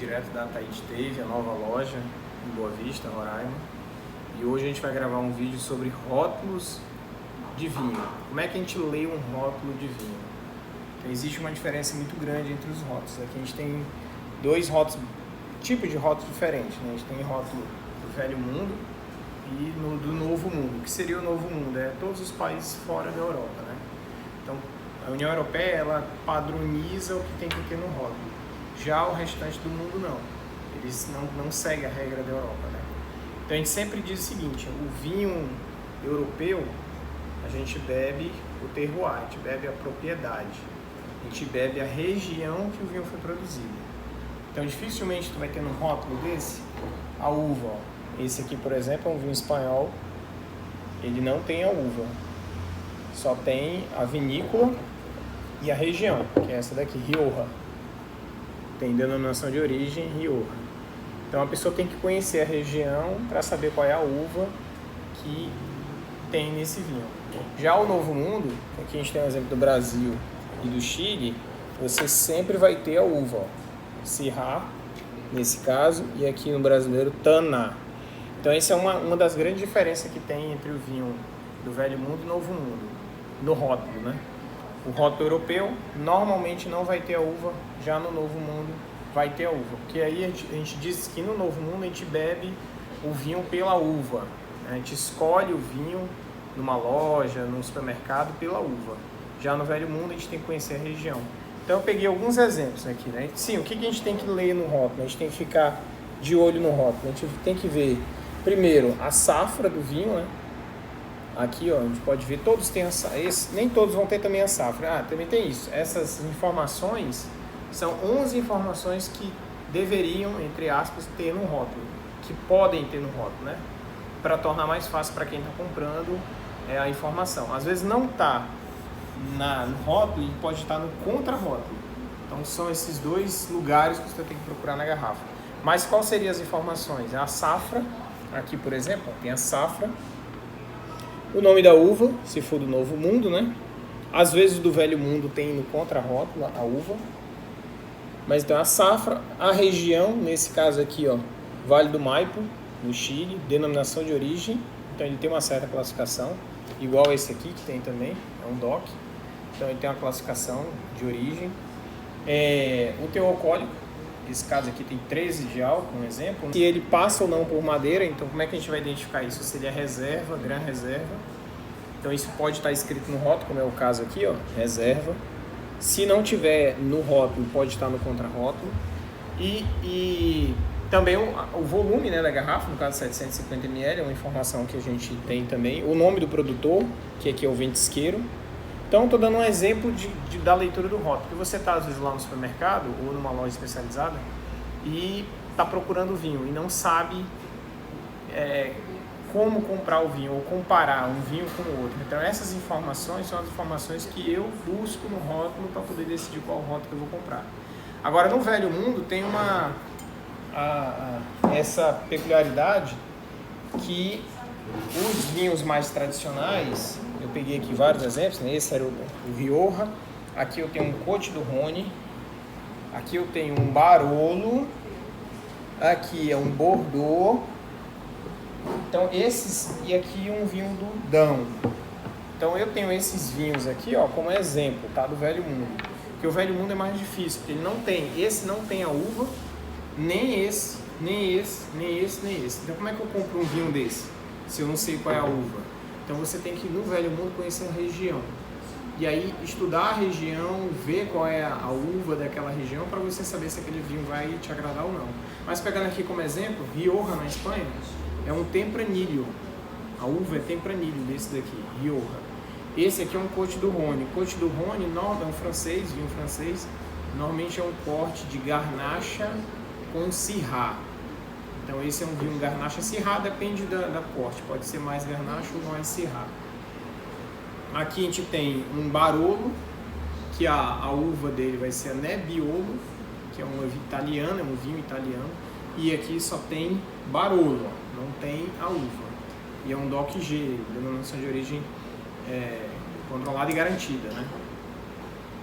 direto da Tahiti Teve, a nova loja em Boa Vista, Roraima. E hoje a gente vai gravar um vídeo sobre rótulos de vinho. Como é que a gente lê um rótulo de vinho? Então, existe uma diferença muito grande entre os rótulos. Aqui a gente tem dois rótulos, tipos de rótulos diferentes, né? A gente tem rótulo do Velho Mundo e do Novo Mundo. O que seria o Novo Mundo? É todos os países fora da Europa, né? Então, a União Europeia, ela padroniza o que tem que ter no rótulo. Já o restante do mundo, não. Eles não seguem a regra da Europa, né? Então, a gente sempre diz o seguinte: o vinho europeu, a gente bebe o terroir, a gente bebe a propriedade, a gente bebe a região que o vinho foi produzido. Então, dificilmente tu vai ter num rótulo desse a uva. Ó. Esse aqui, por exemplo, é um vinho espanhol, ele não tem a uva, só tem a vinícola e a região, que é essa daqui, Rioja. Tem denominação de origem, Rioja. Então a pessoa tem que conhecer a região para saber qual é a uva que tem nesse vinho. Já o Novo Mundo, aqui a gente tem um exemplo do Brasil e do Chile, você sempre vai ter a uva, ó. Syrah, nesse caso, e aqui no brasileiro, Taná. Então essa é uma das grandes diferenças que tem entre o vinho do Velho Mundo e Novo Mundo, no rótulo, né? O rótulo europeu normalmente não vai ter a uva, já no Novo Mundo vai ter a uva. Porque aí a gente diz que no Novo Mundo a gente bebe o vinho pela uva. A gente escolhe o vinho numa loja, num supermercado pela uva. Já no Velho Mundo a gente tem que conhecer a região. Então eu peguei alguns exemplos aqui, né? Sim, o que a gente tem que ler no rótulo? A gente tem que ficar de olho no rótulo. A gente tem que ver, primeiro, a safra do vinho, né? Aqui, ó, a gente pode ver, todos têm nem todos vão ter também a safra. Ah, também tem isso. Essas informações são 11 informações que deveriam, entre aspas, ter no rótulo, que podem ter no rótulo, né? Para tornar mais fácil para quem está comprando a informação. Às vezes não está no rótulo e pode estar no contra-rótulo. Então são esses dois lugares que você tem que procurar na garrafa. Mas quais seriam as informações? A safra, aqui por exemplo, tem a safra. O nome da uva, se for do Novo Mundo, né? Às vezes do Velho Mundo tem no contra-rótulo a uva. Mas então a safra, a região, nesse caso aqui, ó, Vale do Maipo, no Chile, denominação de origem. Então ele tem uma certa classificação, igual esse aqui que tem também, é um DOC. Então ele tem uma classificação de origem. O teor alcoólico, nesse caso aqui tem 13 de álcool, um exemplo. Se ele passa ou não por madeira, então como é que a gente vai identificar isso? Se ele é reserva, gran reserva. Então isso pode estar escrito no rótulo, como é o caso aqui, ó, reserva. Se não tiver no rótulo, pode estar no contra-rótulo. E também o volume, né, da garrafa, no caso 750 ml, é uma informação que a gente tem também. O nome do produtor, que aqui é o ventisqueiro. Então, estou dando um exemplo da leitura do rótulo. Porque você está, às vezes, lá no supermercado ou numa loja especializada e está procurando vinho e não sabe como comprar o vinho ou comparar um vinho com o outro. Então, essas informações são as informações que eu busco no rótulo para poder decidir qual rótulo eu vou comprar. Agora, no Velho Mundo, tem essa peculiaridade que os vinhos mais tradicionais, eu peguei aqui vários exemplos, né? Esse era o Rioja, aqui eu tenho um Côte du Rhône, aqui eu tenho um Barolo, aqui é um Bordeaux, então e aqui um vinho do Dão. Então eu tenho esses vinhos aqui, ó, como exemplo, tá, do Velho Mundo. Porque o Velho Mundo é mais difícil, porque esse não tem a uva, nem esse, nem esse, nem esse, nem esse. Então como é que eu compro um vinho desse, se eu não sei qual é a uva? Então você tem que, no Velho Mundo, conhecer a região. E aí estudar a região, ver qual é a uva daquela região, para você saber se aquele vinho vai te agradar ou não. Mas pegando aqui como exemplo, Rioja na Espanha, é um Tempranillo. A uva é Tempranillo desse daqui, Rioja. Esse aqui é um Côte du Rhône. Côte du Rhône é um francês, vinho francês. Normalmente é um corte de Garnacha com Syrah. Então esse é um vinho Garnacha Syrah, depende da corte. Pode ser mais Garnacha ou mais Syrah. Aqui a gente tem um Barolo, que a uva dele vai ser a Nebbiolo, que é uma italiana, é um vinho italiano. E aqui só tem Barolo, ó, não tem a uva. E é um DOC G, denominação de origem controlada e garantida, né?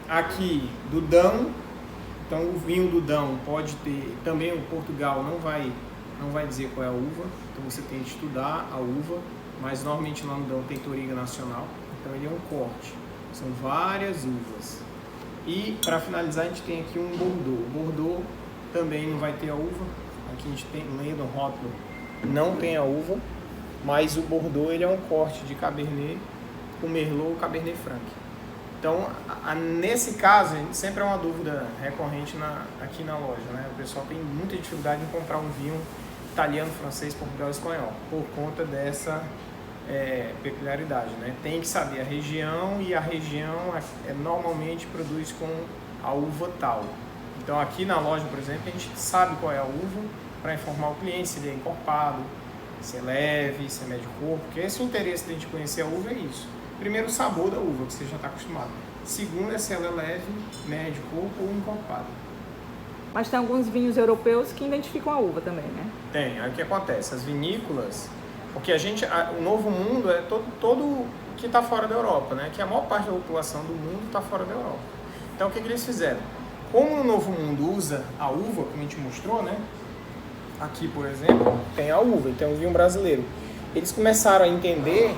Aqui do Dão, Então o vinho do Dão pode ter, também o Portugal não vai dizer qual é a uva, então você tem que estudar a uva, mas normalmente lá no Dão tem Touriga Nacional, então ele é um corte, são várias uvas. E para finalizar a gente tem aqui um Bordeaux. O Bordeaux também não vai ter a uva, aqui a gente tem, lendo o rótulo, não tem a uva, mas o Bordeaux ele é um corte de Cabernet com Merlot ou Cabernet Franc. Então, nesse caso, sempre é uma dúvida recorrente aqui na loja, né? O pessoal tem muita dificuldade em comprar um vinho italiano, francês, português e espanhol, por conta dessa peculiaridade, né? Tem que saber a região, e a região normalmente produz com a uva tal. Então, aqui na loja, por exemplo, a gente sabe qual é a uva para informar o cliente se ele é encorpado, se é leve, se é médio corpo, porque esse é o interesse de a gente conhecer a uva, é isso. Primeiro, o sabor da uva, que você já está acostumado. Segundo, é se ela é leve, médio corpo ou encorpada. Mas tem alguns vinhos europeus que identificam a uva também, né? Tem. Aí o que acontece? As vinícolas, porque o Novo Mundo é todo que está fora da Europa, né? Que a maior parte da população do mundo está fora da Europa. Então, o que eles fizeram? Como o Novo Mundo usa a uva, como a gente mostrou, né? Aqui, por exemplo, tem a uva e tem um vinho brasileiro. Eles começaram a entender,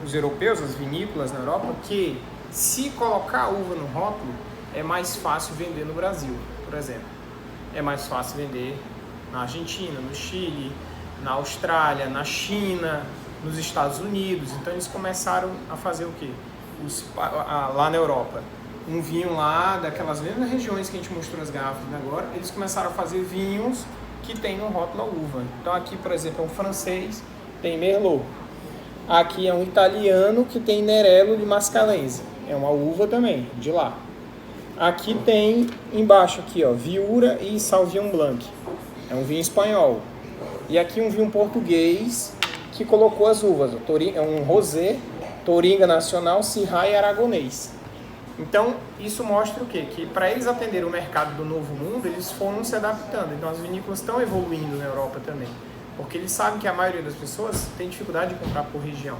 os europeus, as vinícolas na Europa, que se colocar a uva no rótulo, é mais fácil vender no Brasil, por exemplo. É mais fácil vender na Argentina, no Chile, na Austrália, na China, nos Estados Unidos. Então eles começaram a fazer o quê? Lá na Europa, um vinho lá daquelas mesmas regiões que a gente mostrou as garrafas agora, eles começaram a fazer vinhos que tem no rótulo a uva. Então aqui, por exemplo, é um francês, tem Merlot. Aqui é um italiano que tem Nerello de Mascalense. É uma uva também, de lá. Aqui tem embaixo aqui, ó, Viura e Sauvignon Blanc. É um vinho espanhol. E aqui um vinho português que colocou as uvas. É um rosé, Touriga Nacional, Syrah e Aragonês. Então, isso mostra o quê? Que para eles atenderem o mercado do Novo Mundo, eles foram se adaptando. Então, as vinícolas estão evoluindo na Europa também. Porque eles sabem que a maioria das pessoas tem dificuldade de comprar por região.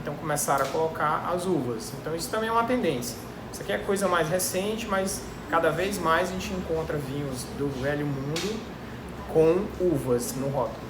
Então, começaram a colocar as uvas. Então, isso também é uma tendência. Isso aqui é coisa mais recente, mas cada vez mais a gente encontra vinhos do velho mundo com uvas no rótulo.